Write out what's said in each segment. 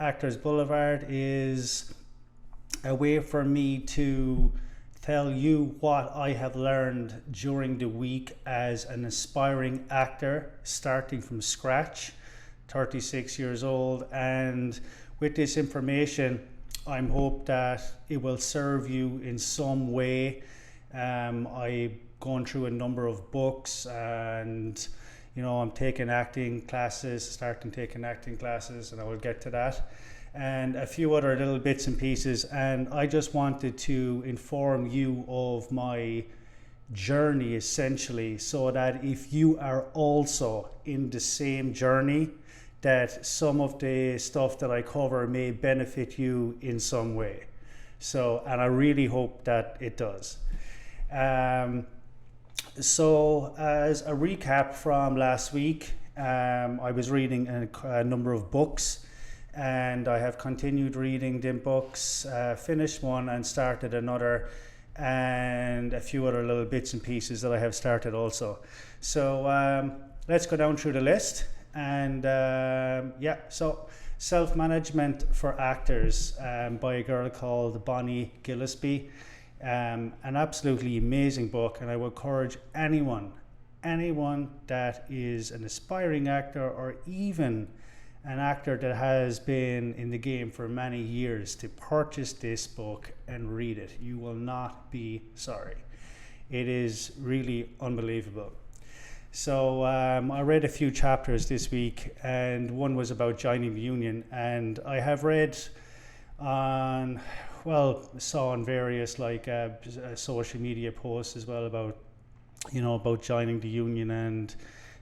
Actors Boulevard is a way for me to tell you what I have learned during the week as an aspiring actor, starting from scratch, 36 years old. And with this information, I hope that it will serve you in some way. I've gone through a number of books, and I'm taking acting classes, starting taking acting classes, and I will get to that, and a few other little bits and pieces. And I just wanted to inform you of my journey, essentially, so that if you are also in the same journey, that some of the stuff that I cover may benefit you in some way. So, and I really hope that it does. So as a recap from last week, I was reading a number of books, and I have continued reading them books, finished one and started another, and a few other little bits and pieces that I have started also. So let's go down through the list. And so Self-Management for Actors by a girl called Bonnie Gillespie. An absolutely amazing book, and I would encourage anyone that is an aspiring actor, or even an actor that has been in the game for many years, to purchase this book and read it. You will not be sorry. It is really unbelievable. So I read a few chapters this week, and one was about joining the union, and I have read saw on various social media posts as well about joining the union and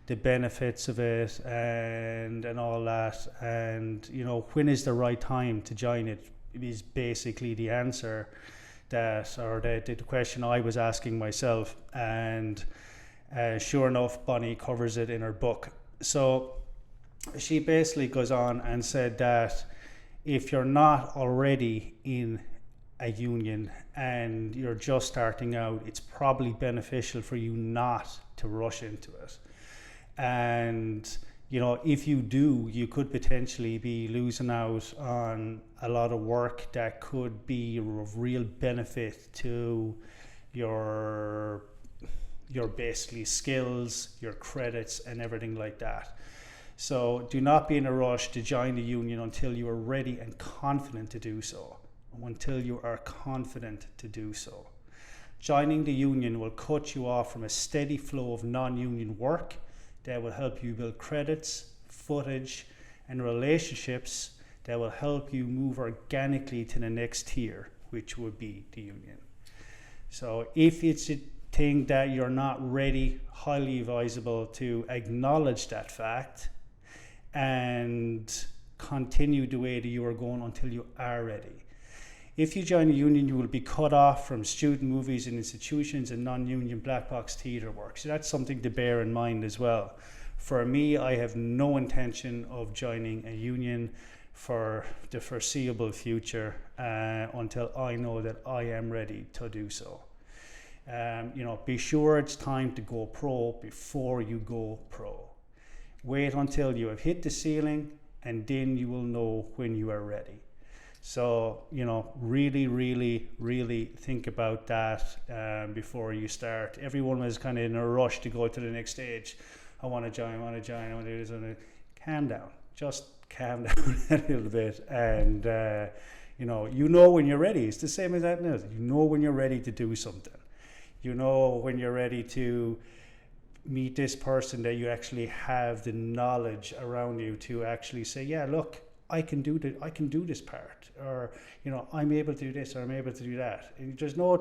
the benefits of it and all that, and when is the right time to join it is basically the answer the question I was asking myself. And sure enough, Bonnie covers it in her book. So she basically goes on and said that if you're not already in a union and you're just starting out, it's probably beneficial for you not to rush into it. And if you do, you could potentially be losing out on a lot of work that could be of real benefit to your basically skills, your credits, and everything like that. So do not be in a rush to join the union until you are ready and confident to do so. Until you are confident to do so. Joining the union will cut you off from a steady flow of non-union work that will help you build credits, footage, and relationships that will help you move organically to the next tier, which would be the union. So if it's a thing that you're not ready, highly advisable to acknowledge that fact and continue the way that you are going until you are ready. If you join a union, you will be cut off from student movies and institutions and non-union black box theatre work. So that's something to bear in mind as well. For me, I have no intention of joining a union for the foreseeable future until I know that I am ready to do so. Be sure it's time to go pro before you go pro. Wait until you have hit the ceiling, and then you will know when you are ready. So, really, really, really think about that before you start. Everyone was kind of in a rush to go to the next stage. I want to join, I want to do this. Calm down. Just calm down a little bit. And, when you're ready. It's the same as that. You know when you're ready to do something. You know when you're ready to meet this person that you actually have the knowledge around you to actually say, yeah, look, I can do this part, or I'm able to do this, or I'm able to do that. And there's no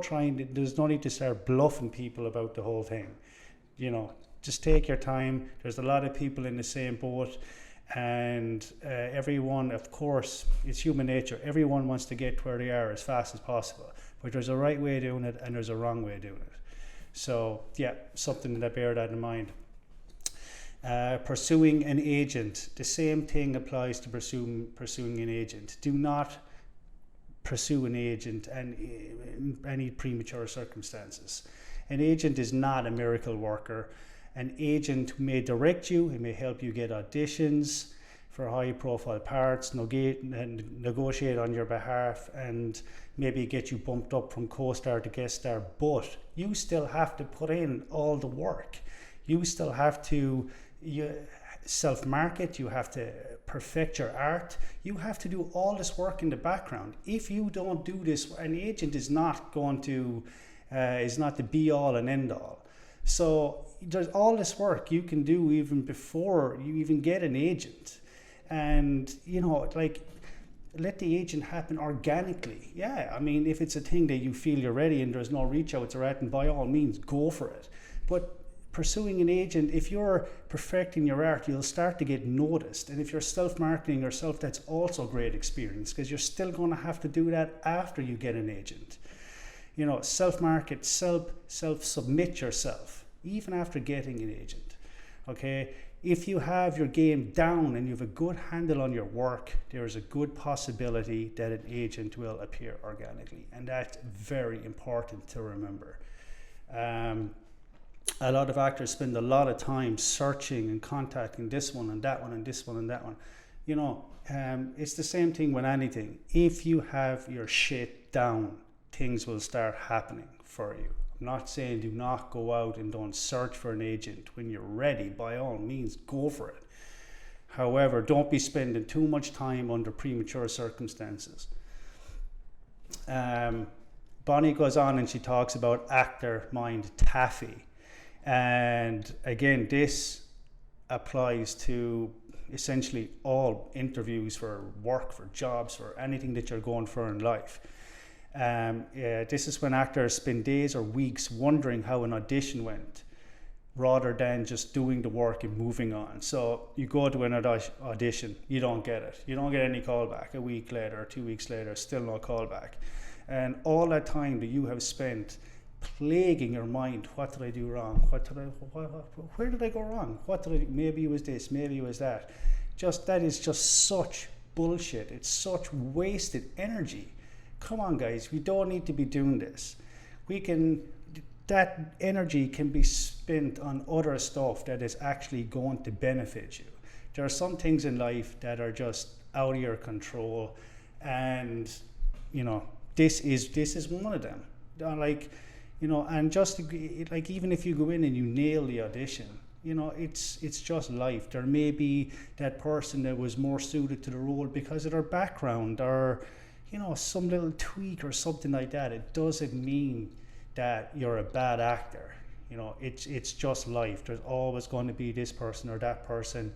need to start bluffing people about the whole thing. Just take your time. There's a lot of people in the same boat, and everyone, of course, it's human nature. Everyone wants to get to where they are as fast as possible, but there's a right way of doing it and there's a wrong way of doing it. So yeah, something to bear that in mind. Pursuing an agent. The same thing applies to pursuing an agent. Do not pursue an agent in any premature circumstances. An agent is not a miracle worker. An agent may direct you, it may help you get auditions for high profile parts, negotiate on your behalf, and maybe get you bumped up from co-star to guest star, but you still have to put in all the work. You still have to self-market, you have to perfect your art, you have to do all this work in the background. If you don't do this, an agent is not going to, is not the be all and end all. So there's all this work you can do even before you even get an agent. And, you know, like, let the agent happen organically. Yeah, I mean, if it's a thing that you feel you're ready and there's no reach outs or at, and by all means, go for it. But pursuing an agent, if you're perfecting your art, you'll start to get noticed. And if you're self-marketing yourself, that's also great experience, because you're still going to have to do that after you get an agent. You know, self-market, self-submit yourself, even after getting an agent, okay? If you have your game down and you have a good handle on your work, there is a good possibility that an agent will appear organically. And that's very important to remember. A lot of actors spend a lot of time searching and contacting this one and that one and this one and that one. You know, it's the same thing with anything. If you have your shit down, things will start happening for you. I'm not saying do not go out and don't search for an agent. When you're ready, by all means, go for it. However, don't be spending too much time under premature circumstances. Bonnie goes on and she talks about actor mind Taffy. And again, this applies to essentially all interviews for work, for jobs, for anything that you're going for in life. This is when actors spend days or weeks wondering how an audition went, rather than just doing the work and moving on. So you go to an audition, you don't get it. You don't get any callback. A week later, 2 weeks later, still no callback. And all that time that you have spent plaguing your mind, what did I do wrong? Where did I go wrong? What did I do? Maybe it was this, maybe it was that. That is just such bullshit. It's such wasted energy. Come on, guys, we don't need to be doing this. That energy can be spent on other stuff that is actually going to benefit you. There are some things in life that are just out of your control, and you know, this is one of them. Like, you know, and just like, even if you go in and you nail the audition, you know, it's just life. There may be that person that was more suited to the role because of their background, or you know, some little tweak or something like that. It doesn't mean that you're a bad actor. You know, it's just life. There's always going to be this person or that person,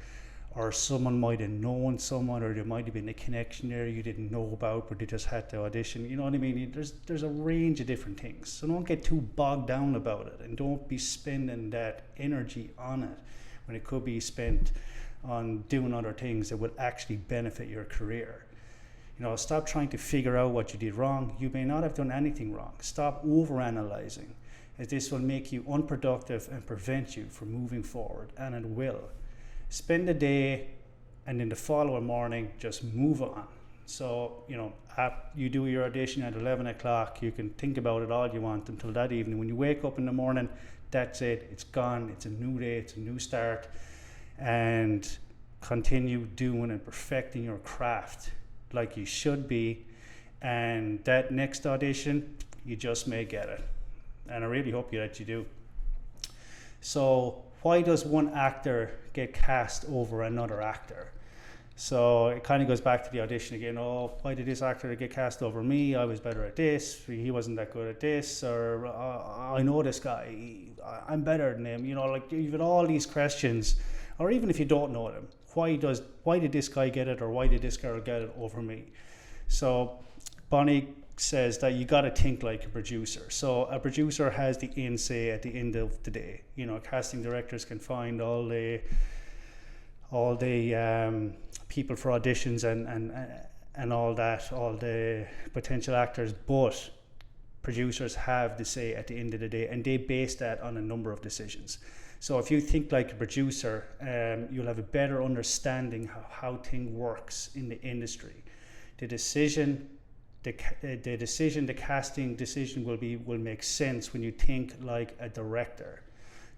or someone might have known someone, or there might have been a connection there you didn't know about, but they just had to audition. You know what I mean? There's a range of different things. So don't get too bogged down about it, and don't be spending that energy on it when it could be spent on doing other things that would actually benefit your career. You know, stop trying to figure out what you did wrong. You may not have done anything wrong. Stop overanalyzing, as this will make you unproductive and prevent you from moving forward, and it will. Spend the day, and in the following morning, just move on. So, you know, you do your audition at 11 o'clock, you can think about it all you want until that evening. When you wake up in the morning, that's it, it's gone, it's a new day, it's a new start, and continue doing and perfecting your craft like you should be, and that next audition, you just may get it. And I really hope that you do. So why does one actor get cast over another actor? So it kind of goes back to the audition again. Oh, why did this actor get cast over me? I was better at this, he wasn't that good at this, or I know this guy, I'm better than him. You know, like, you've got all these questions, or even if you don't know them, why did this guy get it, or why did this girl get it over me? So Bonnie says that you got to think like a producer. So a producer has the in say at the end of the day. You know, casting directors can find all the people for auditions and all that, all the potential actors, but producers have the say at the end of the day, and they base that on a number of decisions. So if you think like a producer, you'll have a better understanding how thing works in the industry. The casting decision will make sense when you think like a director.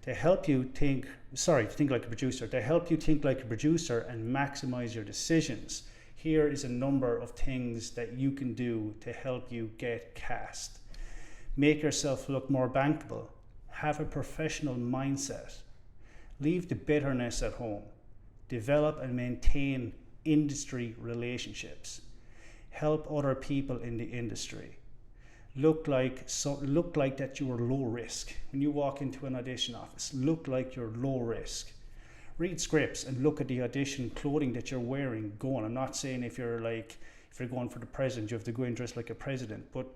to help you think like a producer, to help you think like a producer and maximize your decisions. Here is a number of things that you can do to help you get cast. Make yourself look more bankable. Have a professional mindset. Leave the bitterness at home. Develop and maintain industry relationships. Help other people in the industry. Look like that you are low risk. When you walk into an audition office, look like you're low risk. Read scripts and look at the audition clothing that you're wearing going. I'm not saying if you're going for the president, you have to go and dress like a president, but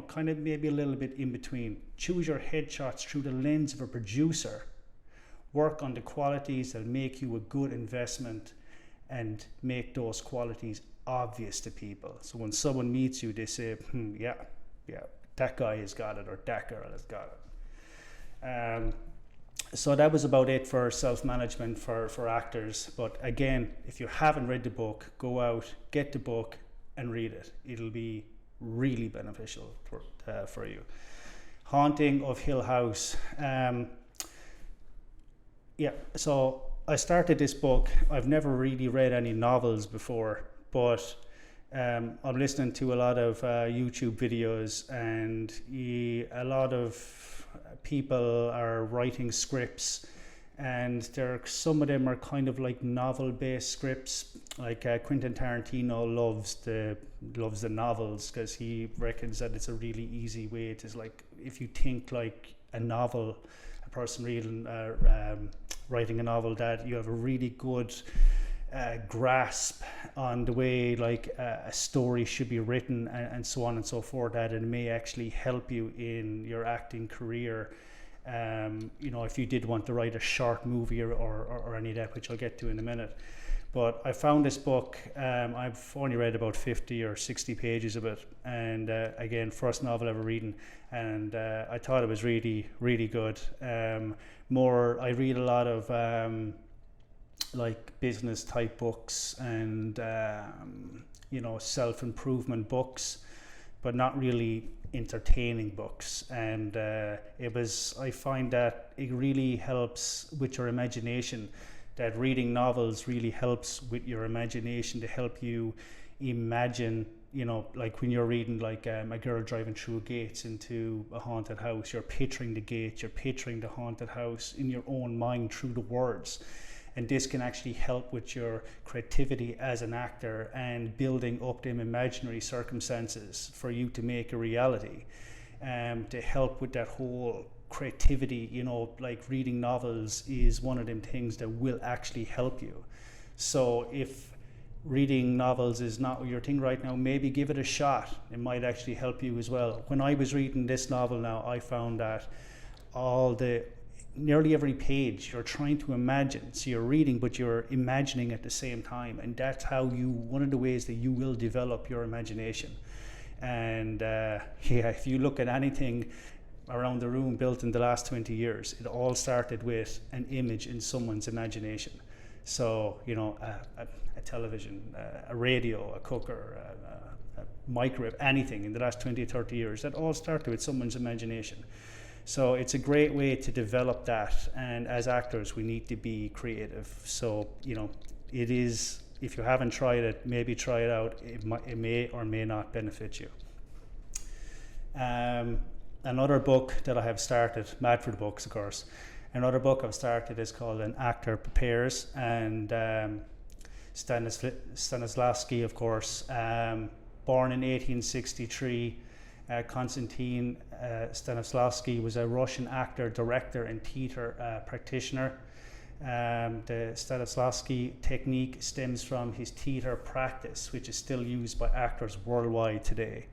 kind of maybe a little bit in between. Choose your headshots through the lens of a producer. Work on the qualities that make you a good investment and make those qualities obvious to people. So when someone meets you, they say, yeah, that guy has got it, or that girl has got it. So that was about it for self-management for actors. But again, if you haven't read the book, go out, get the book and read it. It'll be really beneficial for you. Haunting of Hill House. So I started this book. I've never really read any novels before, but I'm listening to a lot of YouTube videos, and a lot of people are writing scripts, and some of them are kind of like novel-based scripts. Like Quentin Tarantino loves the novels because he reckons that it's a really easy way to, like, if you think like a novel, a person writing a novel, that you have a really good grasp on the way like a story should be written, and so on and so forth, that it may actually help you in your acting career. If you did want to write a short movie or any of that, which I'll get to in a minute. But I found this book, I've only read about 50 or 60 pages of it, and again, first novel ever reading, and I thought it was really, really good. I read a lot of like business type books and self-improvement books, but not really entertaining books. And I find that it really helps with your imagination, that reading novels really helps with your imagination, to help you imagine, like when you're reading like a girl driving through gates into a haunted house, you're picturing the gate, you're picturing the haunted house in your own mind through the words. And this can actually help with your creativity as an actor and building up them imaginary circumstances for you to make a reality, to help with that whole creativity. Like reading novels is one of them things that will actually help you. So if reading novels is not your thing right now, maybe give it a shot. It might actually help you as well. When I was reading this novel now, I found that nearly every page you're trying to imagine. So you're reading, but you're imagining at the same time. And that's one of the ways that you will develop your imagination. And if you look at anything around the room built in the last 20 years, it all started with an image in someone's imagination. So, a television, a radio, a cooker, a microwave, anything in the last 20, 30 years, that all started with someone's imagination. So it's a great way to develop that, and as actors we need to be creative. So it is, if you haven't tried it, maybe try it out. It may or may not benefit you. Another book that I have started, mad for the books of course, another book I've started is called An Actor Prepares, and Stanislavsky, of course, born in 1863. Constantin Stanislavsky was a Russian actor, director, and theater practitioner. The Stanislavsky technique stems from his theater practice, which is still used by actors worldwide today.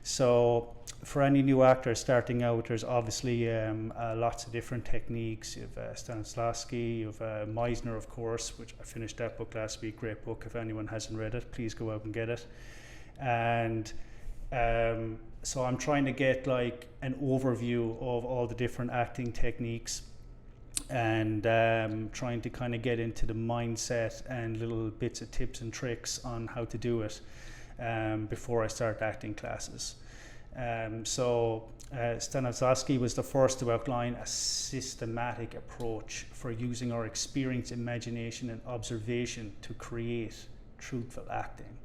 So for any new actor starting out, there's obviously lots of different techniques. You have Stanislavsky, you have Meisner, of course, which I finished that book last week. Great book. If anyone hasn't read it, please go out and get it. And so I'm trying to get like an overview of all the different acting techniques, and trying to kind of get into the mindset and little bits of tips and tricks on how to do it before I start acting classes. Stanislavsky was the first to outline a systematic approach for using our experience, imagination, and observation to create truthful acting.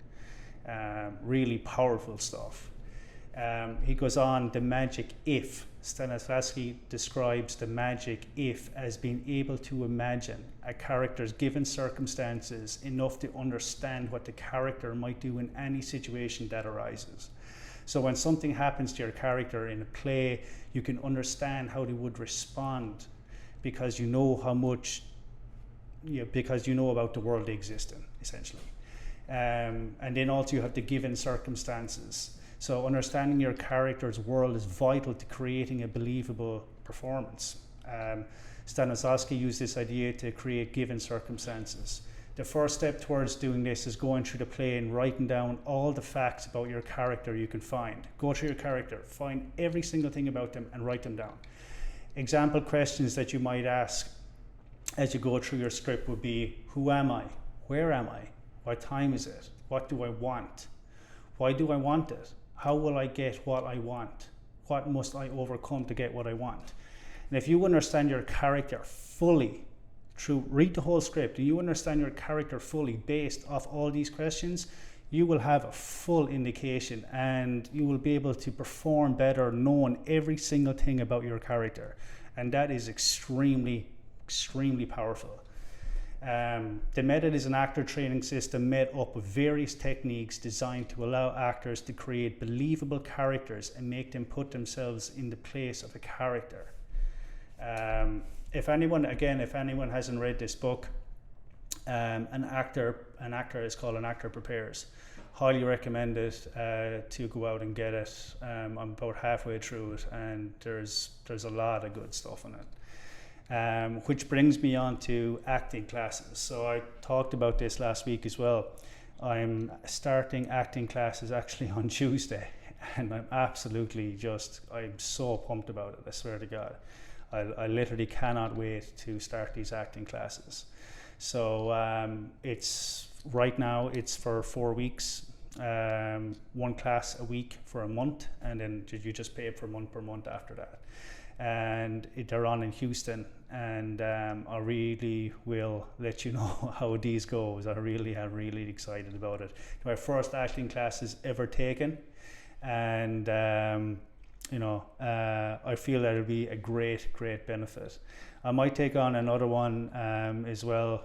Really powerful stuff. He goes on, the magic if. Stanislavsky describes the magic if as being able to imagine a character's given circumstances enough to understand what the character might do in any situation that arises. So when something happens to your character in a play, you can understand how they would respond because you know how much, because you know about the world they exist in, essentially. And then also you have the given circumstances. So understanding your character's world is vital to creating a believable performance. Stanislavsky used this idea to create given circumstances. The first step towards doing this is going through the play and writing down all the facts about your character you can find. Go through your character, find every single thing about them and write them down. Example questions that you might ask as you go through your script would be, who am I? Where am I? What time is it? What do I want? Why do I want it? How will I get what I want? What must I overcome to get what I want? And if you understand your character fully, read the whole script, and you understand your character fully based off all these questions, you will have a full indication and you will be able to perform better knowing every single thing about your character. And that is extremely, extremely powerful. The method is an actor training system made up of various techniques designed to allow actors to create believable characters and make them put themselves in the place of a character. If anyone hasn't read this book, an actor is called An Actor Prepares. Highly recommend it to go out and get it. I'm about halfway through it, and there's a lot of good stuff in it. Which brings me on to acting classes. So I talked about this last week as well. I'm starting acting classes actually on Tuesday, and I'm so pumped about it, I swear to God. I literally cannot wait to start these acting classes. So right now it's for 4 weeks, one class a week for a month, and then you just pay per month after that. And they're on in Houston, and I really will let you know how these goes. I'm really excited about it. My first acting classes ever taken, and I feel that it'll be a great benefit. I might take on another one as well,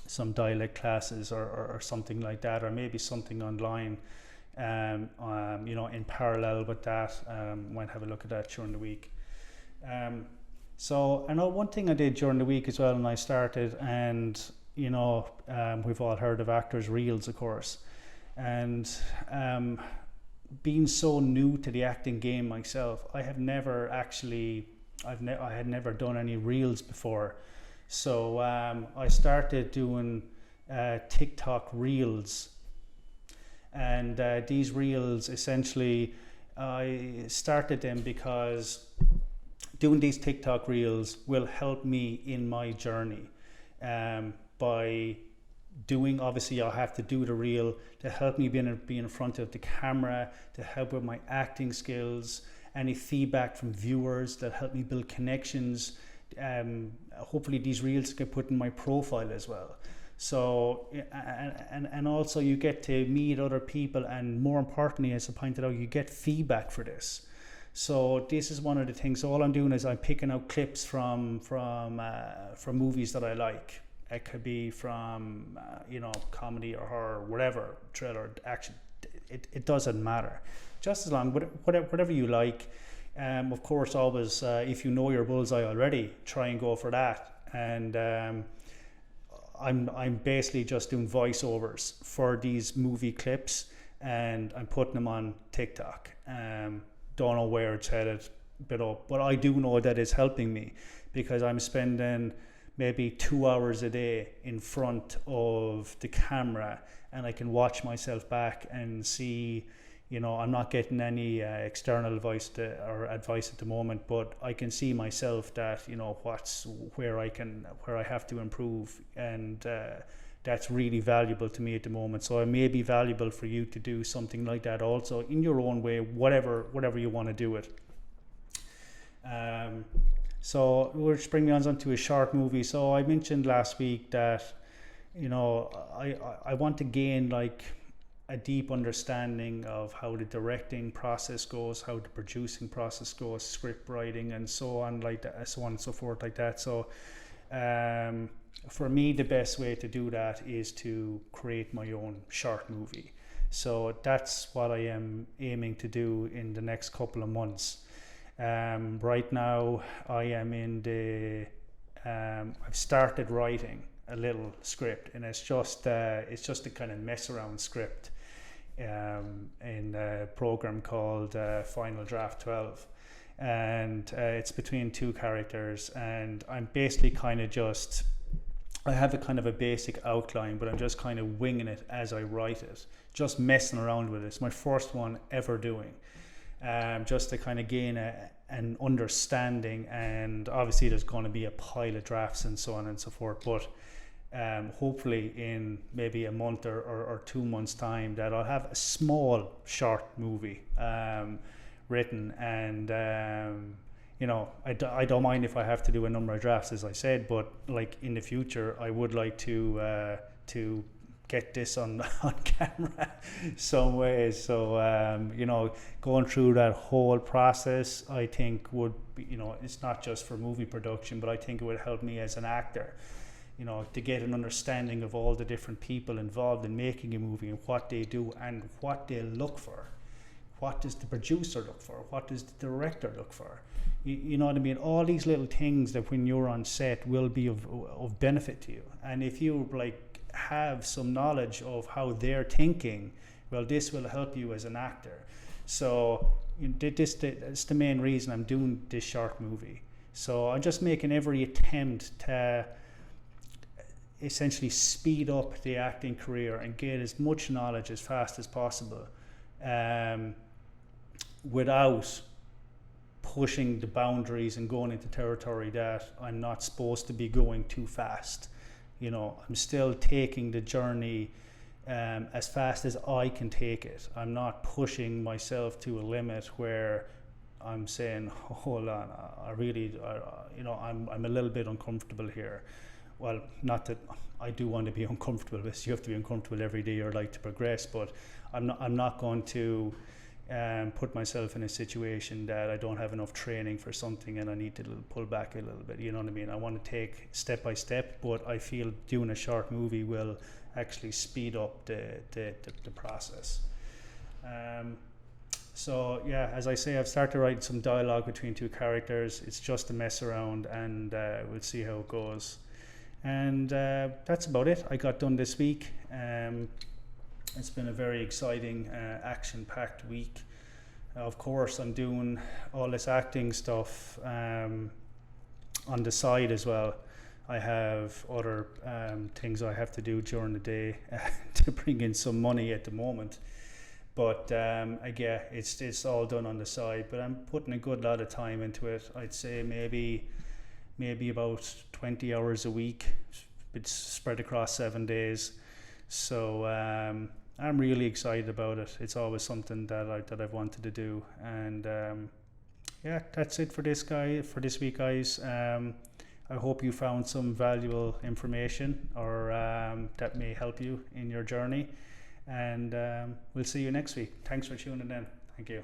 some dialect classes or something like that, or maybe something online. In parallel with that, might have a look at that during the week. So I know one thing I did during the week as well when I started, and we've all heard of actors' reels, of course, and being so new to the acting game myself, I had never done any reels before. So I started doing Tik-Tok reels. And these reels, essentially, I started them because doing these Tik-Tok reels will help me in my journey. By doing, obviously, I'll have to do the reel to help me be in front of the camera, to help with my acting skills, any feedback from viewers that help me build connections. Hopefully these reels get put in my profile as well. So, and also you get to meet other people, and more importantly, as I pointed out, you get feedback for this. So this is one of the things. So all I'm doing is I'm picking out clips from movies that I like. It could be from comedy or horror, whatever, thriller, action. It doesn't matter. Just as long, whatever you like. Of course, always if you know your bullseye already, try and go for that. And I'm basically just doing voiceovers for these movie clips, and I'm putting them on TikTok. Don't know where it's headed, but I do know that it's helping me, because I'm spending maybe 2 hours a day in front of the camera, and I can watch myself back and see, I'm not getting any external advice at the moment, but I can see myself that, where I have to improve, and that's really valuable to me at the moment. So it may be valuable for you to do something like that also in your own way, whatever you want to do it. So which brings me on to a short movie. So I mentioned last week that, you know, I want to gain like a deep understanding of how the directing process goes, how the producing process goes, script writing, and so on, like that, so on and so forth, like that. So for me, the best way to do that is to create my own short movie. So that's what I am aiming to do in the next couple of months. Right now, I am in I've started writing a little script, and it's just a kind of mess around script in a program called Final Draft 12, and it's between two characters, and I'm basically kind of just, I have a kind of a basic outline, but I'm just kind of winging it as I write it, just messing around with it. It's my first one ever doing, just to kind of gain an understanding, and obviously there's going to be a pile of drafts and so on and so forth, but hopefully in maybe a month or 2 months time that I'll have a small short movie written, and you know, I don't mind if I have to do a number of drafts, as I said, but like in the future I would like to get this on camera some ways. So you know, going through that whole process, I think would be, you know, it's not just for movie production, but I think it would help me as an actor, you know, to get an understanding of all the different people involved in making a movie and what they do and what they look for. What does the producer look for? What does the director look for? You know what I mean? All these little things that when you're on set will be of benefit to you. And if you like have some knowledge of how they're thinking, well, this will help you as an actor. So it's the main reason I'm doing this short movie. So I'm just making every attempt to essentially speed up the acting career and get as much knowledge as fast as possible, without pushing the boundaries and going into territory that I'm not supposed to be going too fast. You know, I'm still taking the journey as fast as I can take it. I'm not pushing myself to a limit where I'm saying, hold on, you know, I'm a little bit uncomfortable here. Well, not that I do want to be uncomfortable, because you have to be uncomfortable every day or like to progress, but I'm not going to put myself in a situation that I don't have enough training for something and I need to pull back a little bit. You know what I mean? I want to take step by step, but I feel doing a short movie will actually speed up the process. So yeah, as I say, I've started writing some dialogue between two characters. It's just a mess around, and we'll see how it goes. And that's about it. I got done this week. It's been a very exciting, action-packed week. Of course, I'm doing all this acting stuff on the side as well. I have other things I have to do during the day to bring in some money at the moment. But again, it's all done on the side. But I'm putting a good lot of time into it. I'd say maybe about 20 hours a week. It's spread across 7 days. So I'm really excited about it. It's always something that I've wanted to do. And yeah, that's it for this week, guys. I hope you found some valuable information, or that may help you in your journey. And we'll see you next week. Thanks for tuning in. Thank you.